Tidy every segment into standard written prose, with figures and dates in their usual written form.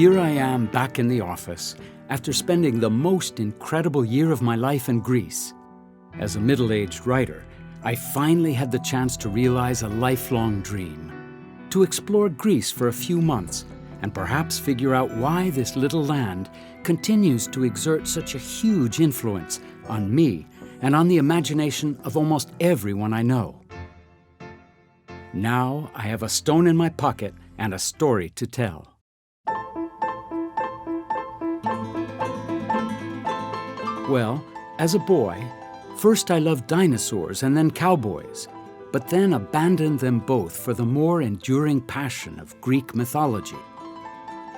Here I am back in the office after spending the most incredible year of my life in Greece. As a middle-aged writer, I finally had the chance to realize a lifelong dream: to explore Greece for a few months and perhaps figure out why this little land continues to exert such a huge influence on me and on the imagination of almost everyone I know. Now I have a stone in my pocket and a story to tell. Well, as a boy, first I loved dinosaurs and then cowboys, but then abandoned them both for the more enduring passion of Greek mythology.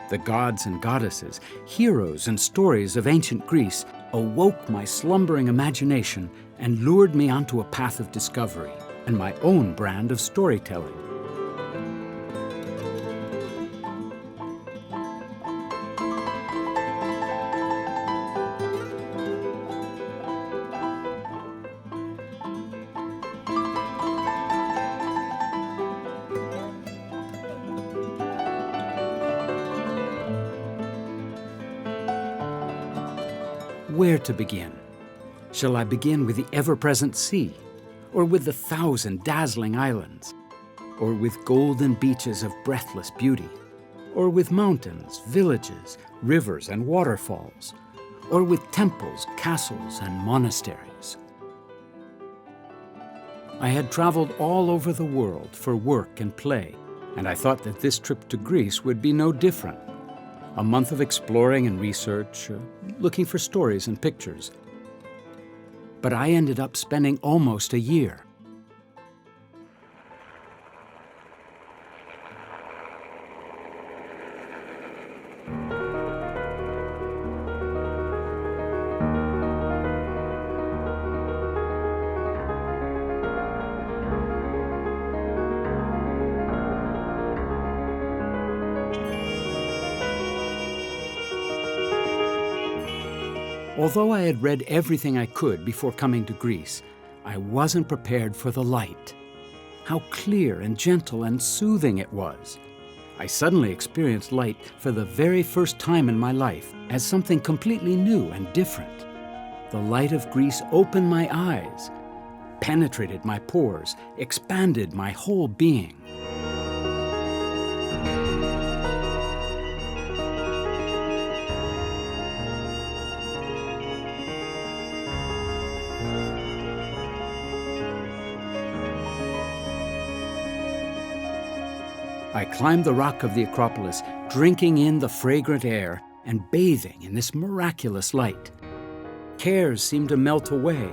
The gods and goddesses, heroes and stories of ancient Greece awoke my slumbering imagination and lured me onto a path of discovery and my own brand of storytelling. Where to begin? Shall I begin with the ever-present sea, or with the 1,000 dazzling islands, or with golden beaches of breathless beauty, or with mountains, villages, rivers, and waterfalls, or with temples, castles, and monasteries? I had traveled all over the world for work and play, and I thought that this trip to Greece would be no different. A month of exploring and research, looking for stories and pictures. But I ended up spending almost a year. Although I had read everything I could before coming to Greece, I wasn't prepared for the light. How clear and gentle and soothing it was. I suddenly experienced light for the very first time in my life as something completely new and different. The light of Greece opened my eyes, penetrated my pores, expanded my whole being. I climbed the rock of the Acropolis, drinking in the fragrant air and bathing in this miraculous light. Cares seemed to melt away.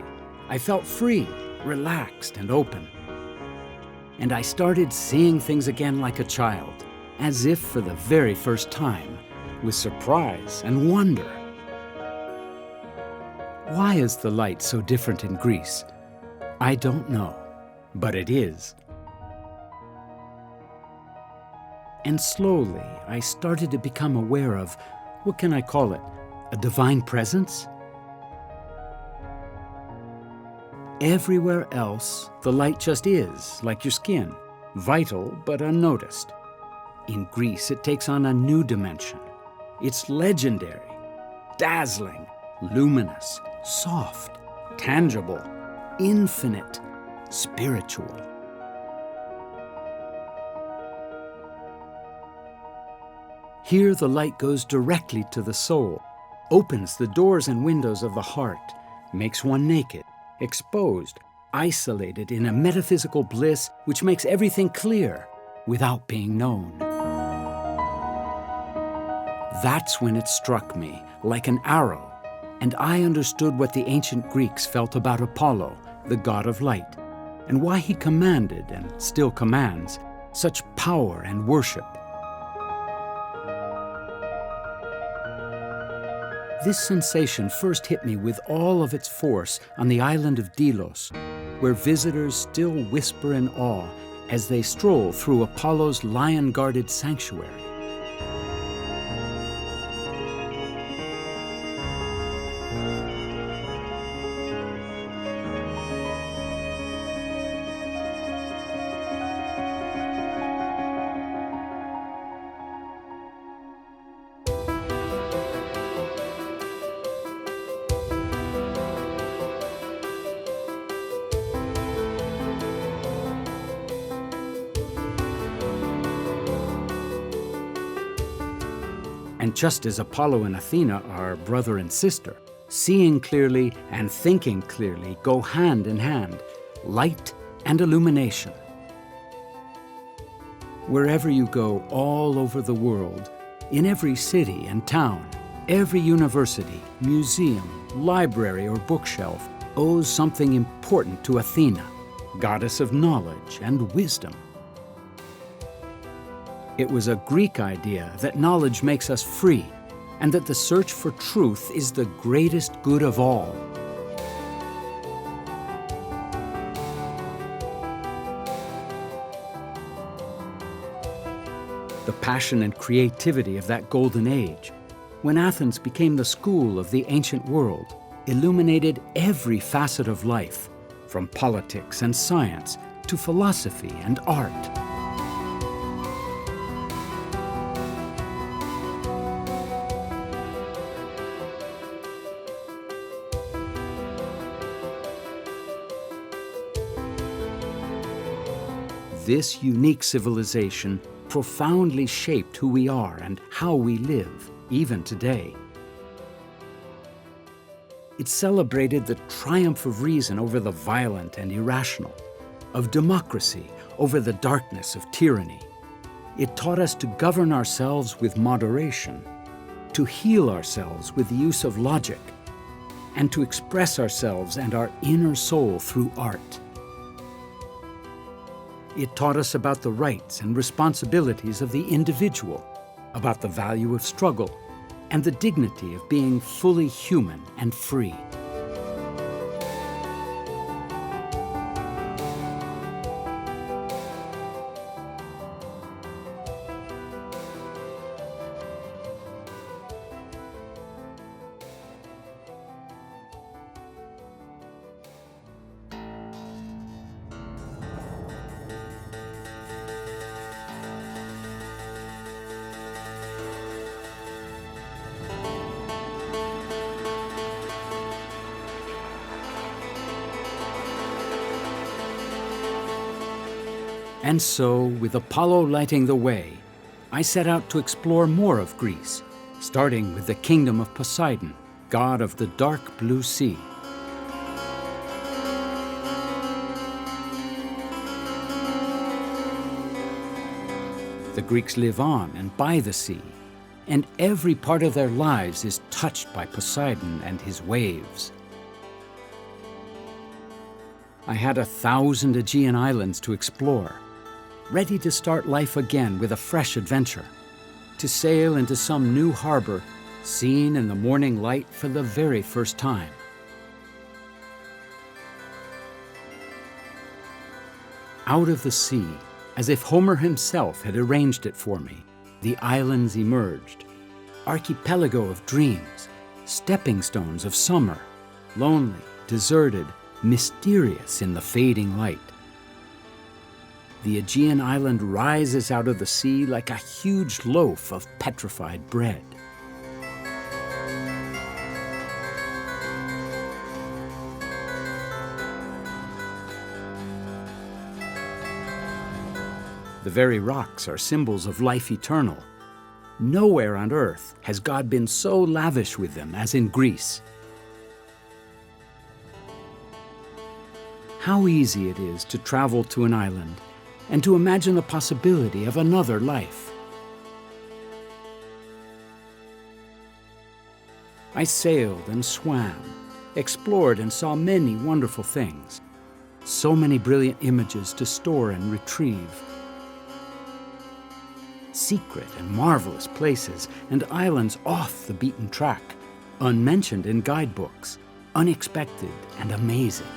I felt free, relaxed, and open. And I started seeing things again like a child, as if for the very first time, with surprise and wonder. Why is the light so different in Greece? I don't know, but it is. And slowly, I started to become aware of, what can I call it, a divine presence? Everywhere else, the light just is, like your skin, vital but unnoticed. In Greece, it takes on a new dimension. It's legendary, dazzling, luminous, soft, tangible, infinite, spiritual. Here the light goes directly to the soul, opens the doors and windows of the heart, makes one naked, exposed, isolated in a metaphysical bliss which makes everything clear without being known. That's when it struck me like an arrow, and I understood what the ancient Greeks felt about Apollo, the god of light, and why he commanded, and still commands, such power and worship. This sensation first hit me with all of its force on the island of Delos, where visitors still whisper in awe as they stroll through Apollo's lion-guarded sanctuary. And just as Apollo and Athena are brother and sister, seeing clearly and thinking clearly go hand in hand, light and illumination. Wherever you go all over the world, in every city and town, every university, museum, library, or bookshelf owes something important to Athena, goddess of knowledge and wisdom. It was a Greek idea that knowledge makes us free, and that the search for truth is the greatest good of all. The passion and creativity of that golden age, when Athens became the school of the ancient world, illuminated every facet of life, from politics and science to philosophy and art. This unique civilization profoundly shaped who we are and how we live, even today. It celebrated the triumph of reason over the violent and irrational, of democracy over the darkness of tyranny. It taught us to govern ourselves with moderation, to heal ourselves with the use of logic, and to express ourselves and our inner soul through art. It taught us about the rights and responsibilities of the individual, about the value of struggle, and the dignity of being fully human and free. And so, with Apollo lighting the way, I set out to explore more of Greece, starting with the kingdom of Poseidon, god of the dark blue sea. The Greeks live on and by the sea, and every part of their lives is touched by Poseidon and his waves. I had 1,000 Aegean islands to explore, ready to start life again with a fresh adventure, to sail into some new harbor, seen in the morning light for the very first time. Out of the sea, as if Homer himself had arranged it for me, the islands emerged, archipelago of dreams, stepping stones of summer, lonely, deserted, mysterious in the fading light. The Aegean island rises out of the sea like a huge loaf of petrified bread. The very rocks are symbols of life eternal. Nowhere on earth has God been so lavish with them as in Greece. How easy it is to travel to an island and to imagine the possibility of another life. I sailed and swam, explored and saw many wonderful things, so many brilliant images to store and retrieve. Secret and marvelous places and islands off the beaten track, unmentioned in guidebooks, unexpected and amazing.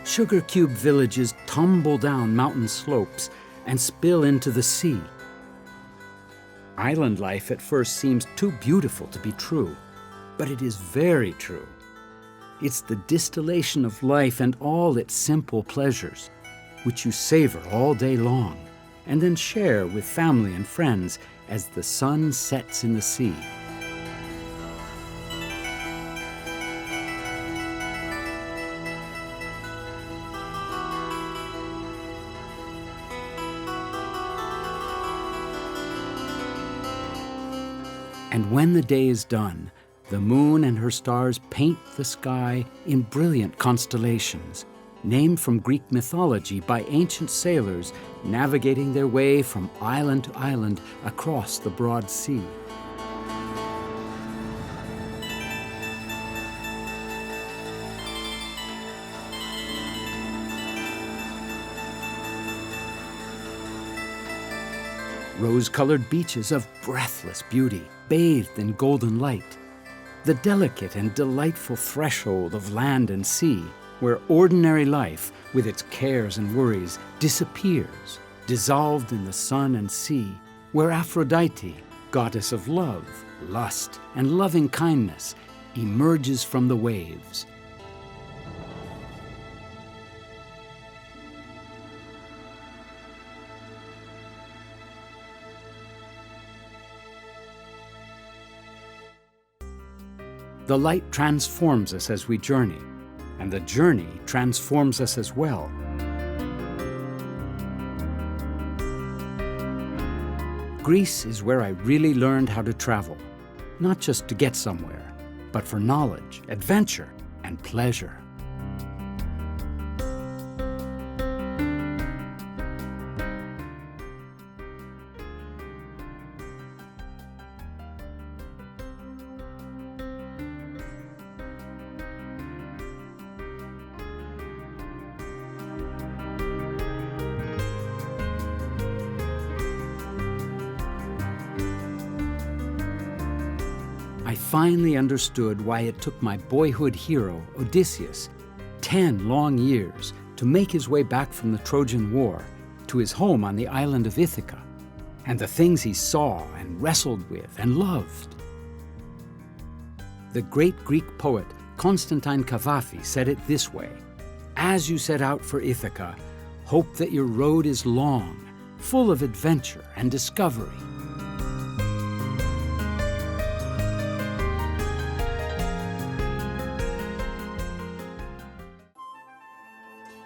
Sugar cube villages tumble down mountain slopes and spill into the sea. Island life at first seems too beautiful to be true, but it is very true. It's the distillation of life and all its simple pleasures, which you savor all day long, and then share with family and friends as the sun sets in the sea. And when the day is done, the moon and her stars paint the sky in brilliant constellations, named from Greek mythology by ancient sailors navigating their way from island to island across the broad sea. Rose-colored beaches of breathless beauty, bathed in golden light. The delicate and delightful threshold of land and sea, where ordinary life, with its cares and worries, disappears, dissolved in the sun and sea, where Aphrodite, goddess of love, lust, and loving kindness, emerges from the waves. The light transforms us as we journey, and the journey transforms us as well. Greece is where I really learned how to travel, not just to get somewhere, but for knowledge, adventure, and pleasure. I finally understood why it took my boyhood hero, Odysseus, 10 long years to make his way back from the Trojan War to his home on the island of Ithaca, and the things he saw and wrestled with and loved. The great Greek poet Constantine Cavafy said it this way: "As you set out for Ithaca, hope that your road is long, full of adventure and discovery."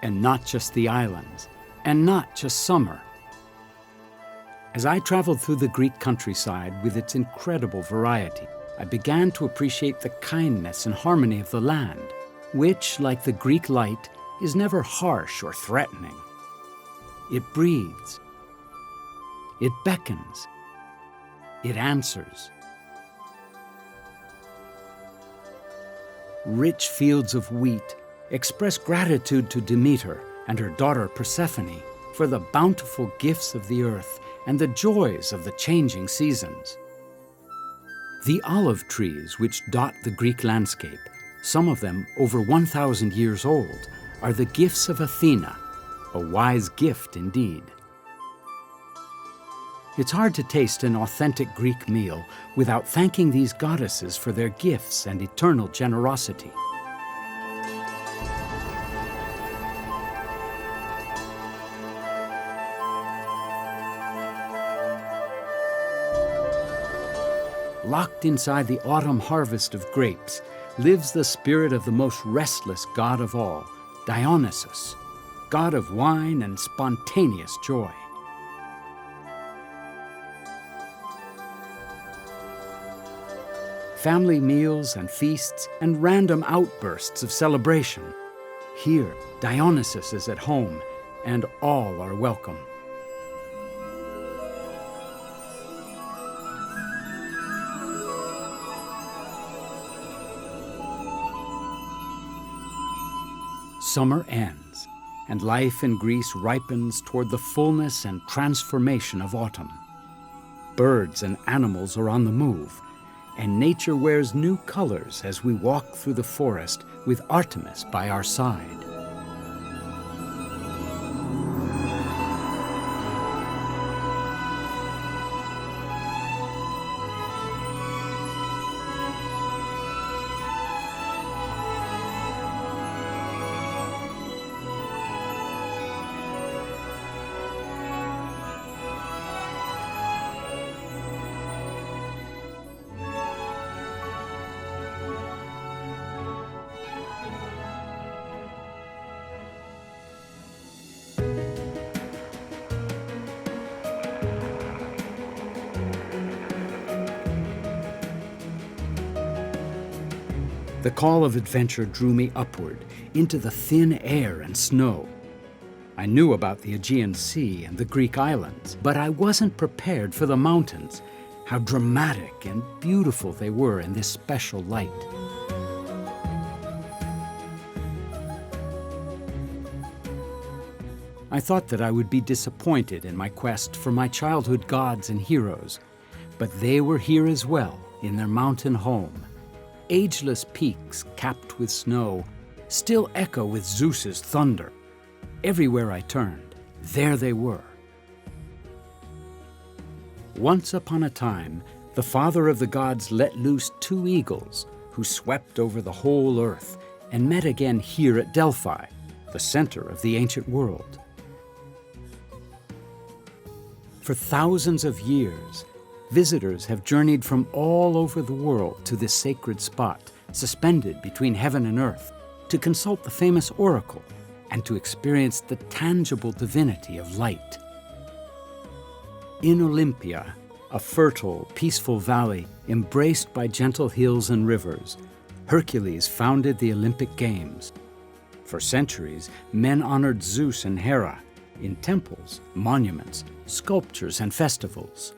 And not just the islands, and not just summer. As I traveled through the Greek countryside with its incredible variety, I began to appreciate the kindness and harmony of the land, which, like the Greek light, is never harsh or threatening. It breathes. It beckons. It answers. Rich fields of wheat express gratitude to Demeter and her daughter Persephone for the bountiful gifts of the earth and the joys of the changing seasons. The olive trees which dot the Greek landscape, some of them over 1,000 years old, are the gifts of Athena, a wise gift indeed. It's hard to taste an authentic Greek meal without thanking these goddesses for their gifts and eternal generosity. Locked inside the autumn harvest of grapes lives the spirit of the most restless god of all, Dionysus, god of wine and spontaneous joy. Family meals and feasts and random outbursts of celebration. Here, Dionysus is at home, and all are welcome. Summer ends, and life in Greece ripens toward the fullness and transformation of autumn. Birds and animals are on the move, and nature wears new colors as we walk through the forest with Artemis by our side. The call of adventure drew me upward, into the thin air and snow. I knew about the Aegean Sea and the Greek islands, but I wasn't prepared for the mountains, how dramatic and beautiful they were in this special light. I thought that I would be disappointed in my quest for my childhood gods and heroes, but they were here as well, in their mountain home. Ageless peaks capped with snow still echo with Zeus's thunder. Everywhere I turned, there they were. Once upon a time, the father of the gods let loose 2 eagles who swept over the whole earth and met again here at Delphi, the center of the ancient world. For thousands of years, visitors have journeyed from all over the world to this sacred spot, suspended between heaven and earth, to consult the famous oracle and to experience the tangible divinity of light. In Olympia, a fertile, peaceful valley embraced by gentle hills and rivers, Hercules founded the Olympic Games. For centuries, men honored Zeus and Hera in temples, monuments, sculptures, and festivals.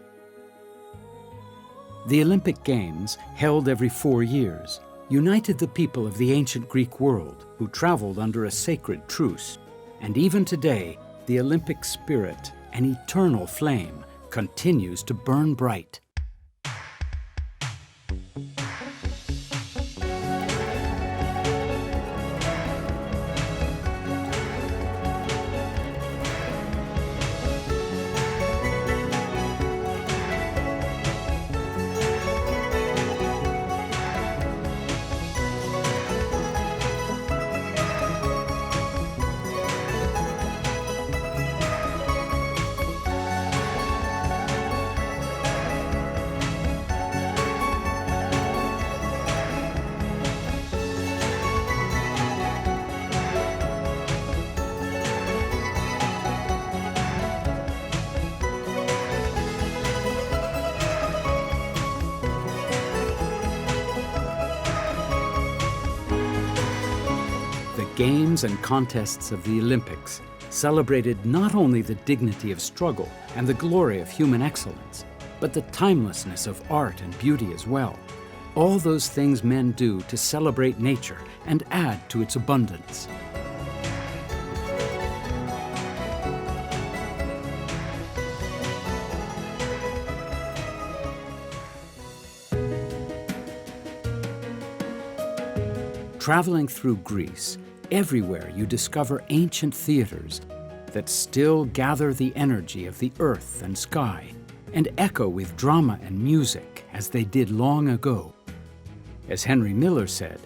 The Olympic Games, held every 4 years, united the people of the ancient Greek world who traveled under a sacred truce. And even today, the Olympic spirit, an eternal flame, continues to burn bright. The games and contests of the Olympics celebrated not only the dignity of struggle and the glory of human excellence, but the timelessness of art and beauty as well. All those things men do to celebrate nature and add to its abundance. Traveling through Greece, everywhere you discover ancient theaters that still gather the energy of the earth and sky and echo with drama and music as they did long ago. As Henry Miller said,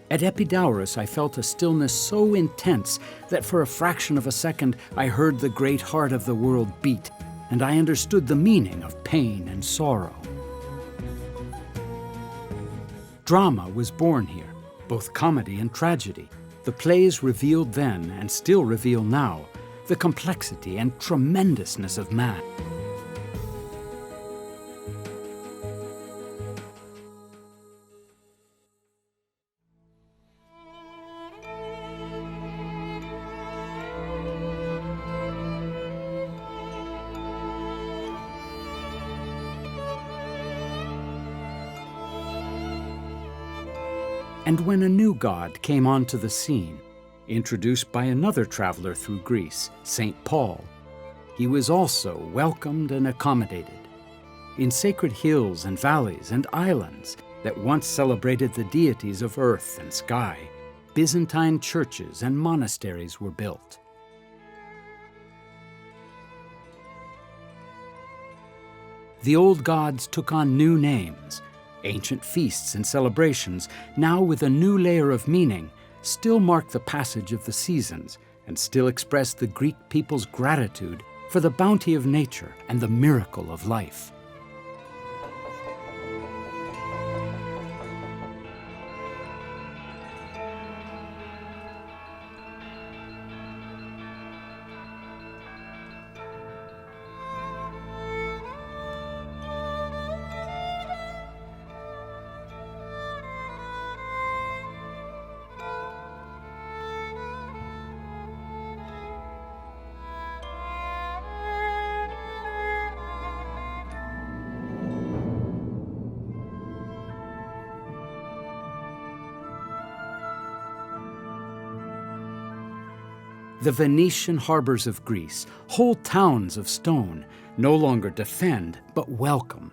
"At Epidaurus I felt a stillness so intense that for a fraction of a second I heard the great heart of the world beat, and I understood the meaning of pain and sorrow." Drama was born here, both comedy and tragedy. The plays revealed then, and still reveal now, the complexity and tremendousness of man. And when a new god came onto the scene, introduced by another traveler through Greece, St. Paul, he was also welcomed and accommodated. In sacred hills and valleys and islands that once celebrated the deities of earth and sky, Byzantine churches and monasteries were built. The old gods took on new names. Ancient feasts and celebrations, now with a new layer of meaning, still mark the passage of the seasons and still express the Greek people's gratitude for the bounty of nature and the miracle of life. The Venetian harbors of Greece, whole towns of stone, no longer defend but welcome.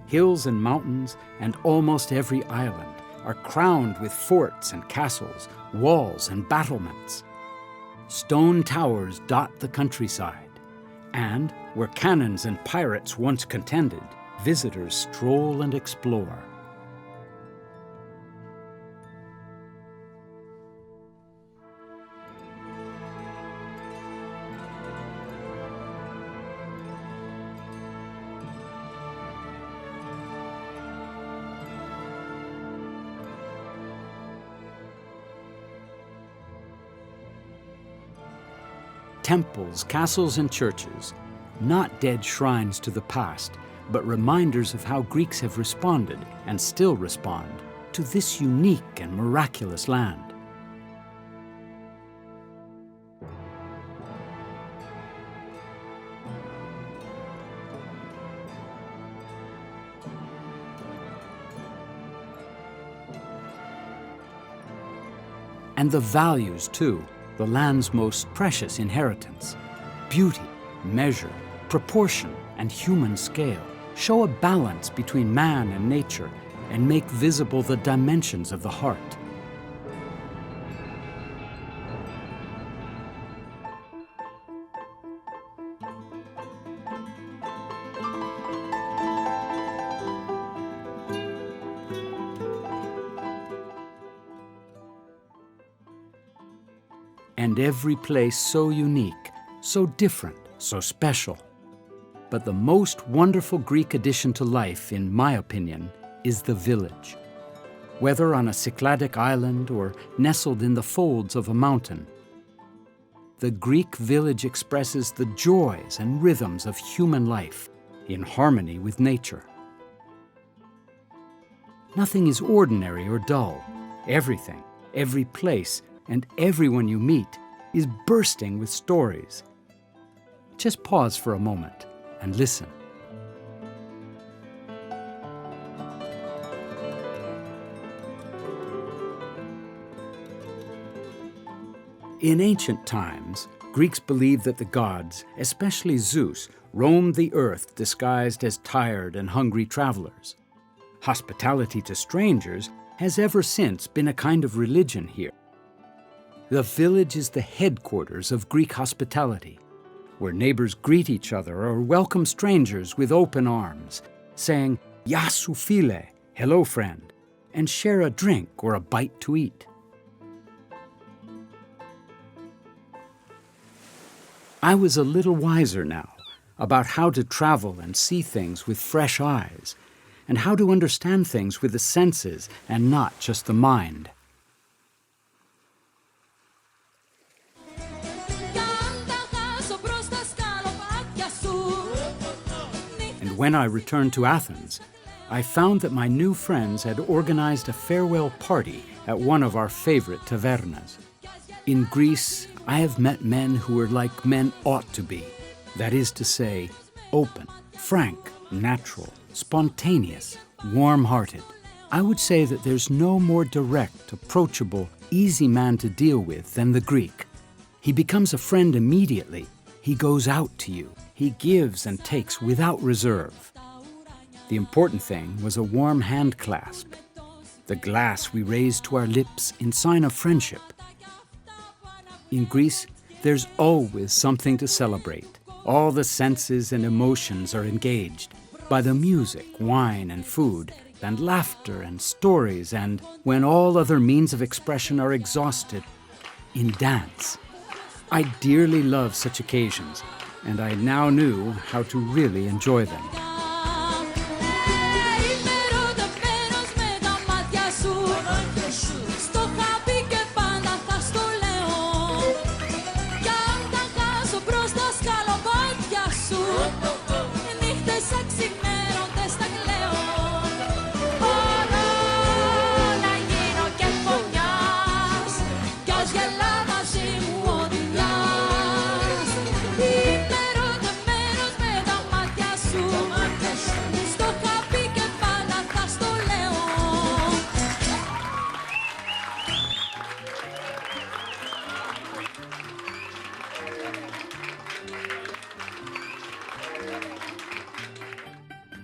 Hills and mountains and almost every island are crowned with forts and castles, walls and battlements. Stone towers dot the countryside, and where cannons and pirates once contended, visitors stroll and explore. Temples, castles, and churches, not dead shrines to the past, but reminders of how Greeks have responded, and still respond, to this unique and miraculous land. And the values, too, the land's most precious inheritance. Beauty, measure, proportion, and human scale show a balance between man and nature and make visible the dimensions of the heart. And every place so unique, so different, so special. But the most wonderful Greek addition to life, in my opinion, is the village. Whether on a Cycladic island or nestled in the folds of a mountain, the Greek village expresses the joys and rhythms of human life in harmony with nature. Nothing is ordinary or dull. Everything, every place, and everyone you meet is bursting with stories. Just pause for a moment and listen. In ancient times, Greeks believed that the gods, especially Zeus, roamed the earth disguised as tired and hungry travelers. Hospitality to strangers has ever since been a kind of religion here. The village is the headquarters of Greek hospitality, where neighbors greet each other or welcome strangers with open arms, saying, "Ya su phile," hello friend, and share a drink or a bite to eat. I was a little wiser now about how to travel and see things with fresh eyes, and how to understand things with the senses and not just the mind. And when I returned to Athens, I found that my new friends had organized a farewell party at one of our favorite tavernas. In Greece, I have met men who are like men ought to be. That is to say, open, frank, natural, spontaneous, warm-hearted. I would say that there's no more direct, approachable, easy man to deal with than the Greek. He becomes a friend immediately. He goes out to you. He gives and takes without reserve. The important thing was a warm hand clasp, the glass we raised to our lips in sign of friendship. In Greece, there's always something to celebrate. All the senses and emotions are engaged by the music, wine, and food, and laughter and stories, and, when all other means of expression are exhausted, in dance. I dearly love such occasions, and I now knew how to really enjoy them. Υπερωτευμένος με τα μάτια σου.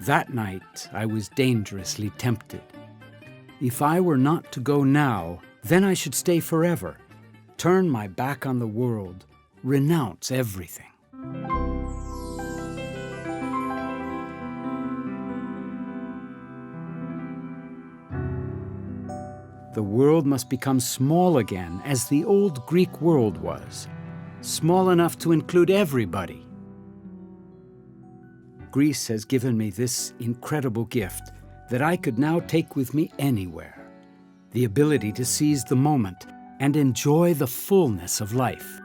That night, I was dangerously tempted. If I were not to go now, then I should stay forever, turn my back on the world, renounce everything. The world must become small again, as the old Greek world was, small enough to include everybody. Greece has given me this incredible gift that I could now take with me anywhere, the ability to seize the moment and enjoy the fullness of life.